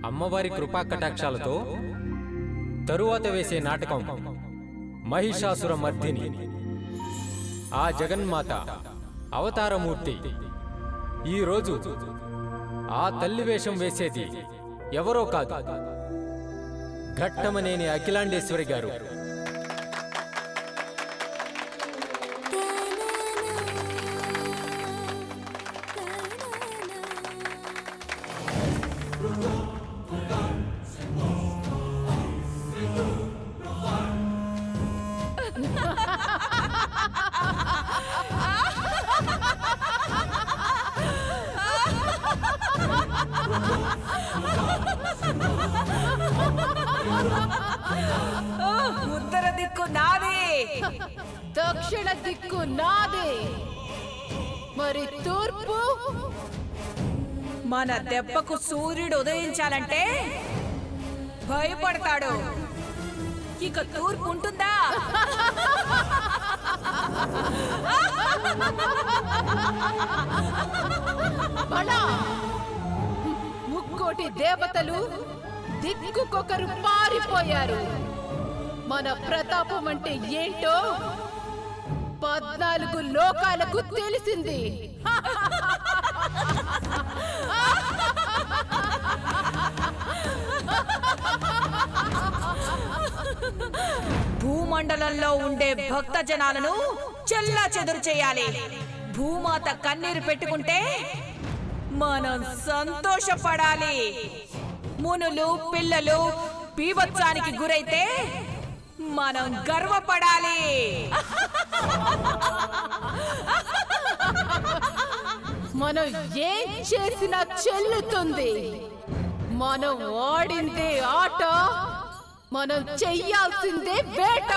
అమ్మవారి కృపా కటాక్షాలతో తరువాత వేసే నాటకం మహిషాసుర మర్దిని. ఆ జగన్మాత అవతారమూర్తి ఈరోజు ఆ తల్లి వేషం వేసేది ఎవరో కాదు, ఘట్టమనేని అఖిలాండేశ్వరి గారు. ఉత్తర దిక్కు నాదే, దక్షిణ దిక్కు నాదే, మరి తూర్పు? మన దెబ్బకు సూర్యుడు ఉదయించాలంటే భయపడతాడు. ఇక తూర్పు ఉంటుందా? ముక్కోటి దేవతలు దిక్కుకొకరు పారిపోయారు. మన ప్రతాపం అంటే ఏంటో 14 లోకాలకు తెలిసింది. భూమండలంలో ఉండే భక్త జనాలను చెల్లా చెదురు చేయాలి. భూమాత కన్నీరు పెట్టుకుంటే మనం సంతోషపడాలి. మునులు పిల్లలు బీభత్సానికి గురైతే మనం గర్వపడాలి. మనం ఏం చేసినా చెల్లుతుంది. మనం ఆడిందే ఆట, మనం చెయ్యాల్సిందే వేట.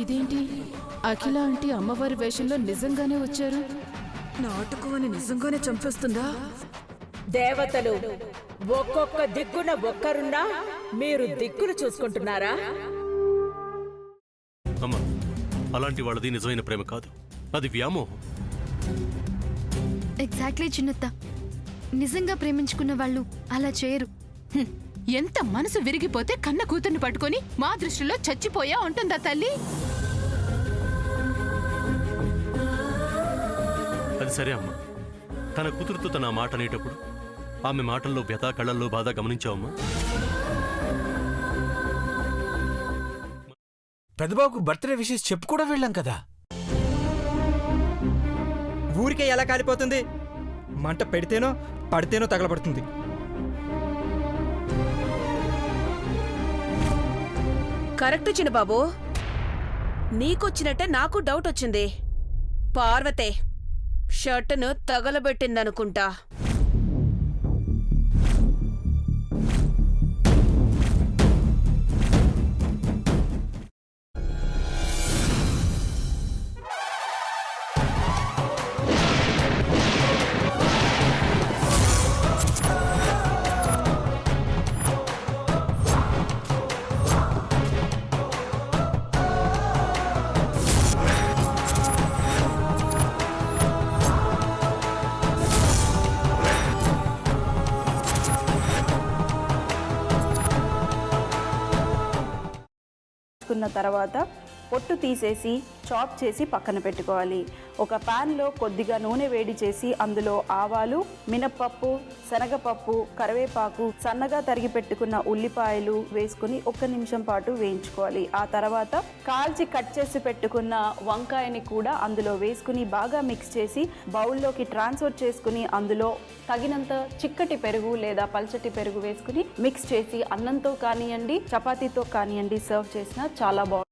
ఇదేంటి, అఖిల ఆంటీ అమ్మవారి వేషంలో నిజంగానే వచ్చారు? నాటకం అని నిజంగానే చంపేస్తుందా? దేవతలు ఒక్కొక్క దిక్కున ఒక్కరున్నా మీరు దిక్కులు చూసుకుంటున్నారా? అమ్మా, అలాంటి వాళ్ళది నిజమైన ప్రేమ కాదు, అది వ్యామోహం. ఎగ్జాక్ట్లీ చిన్నత్త, నిజంగా ప్రేమించుకున్న వాళ్ళు అలా చేయరు. ఎంత మనసు విరిగిపోతే కన్న కూతుర్ని పట్టుకొని మా దృష్టిలో చచ్చిపోయా ఉంటుందా తల్లి? అది సరే అమ్మా, తన కూతురుతో తన మాట అనేటప్పుడు ఆమె మాటల్లో వ్యథ, కళ్ళల్లో బాధ గమనించావమ్మా? పెద్దబాబుకు బర్త్డే విషెస్ చెప్పు కూడా వెళ్ళాం కదా. ఊరికే ఎలా కాలిపోతుంది? మంట పెడితేనో పడితేనో తగలబడుతుంది. కరెక్ట్ చిన్నబాబు, నీకొచ్చినట్టే నాకు డౌట్ వచ్చింది. పార్వతే షర్టును తగలబెట్టిందనుకుంటా. కాల్చుకున్న తర్వాత పొట్టు తీసేసి చాప్ చేసి పక్కన పెట్టుకోవాలి. ఒక ప్యాన్లో కొద్దిగా నూనె వేడి చేసి అందులో ఆవాలు, మినప్పప్పు, శనగపప్పు, కరివేపాకు, సన్నగా తరిగి పెట్టుకున్న ఉల్లిపాయలు వేసుకుని 1 నిమిషం పాటు వేయించుకోవాలి. ఆ తర్వాత కాల్చి కట్ చేసి పెట్టుకున్న వంకాయని కూడా అందులో వేసుకుని బాగా మిక్స్ చేసి బౌల్లోకి ట్రాన్స్ఫర్ చేసుకుని అందులో తగినంత చిక్కటి పెరుగు లేదా పల్చటి పెరుగు వేసుకుని మిక్స్ చేసి అన్నంతో కానివ్వండి, చపాతీతో కానివ్వండి సర్వ్ చేసినా చాలా బాగుంటుంది.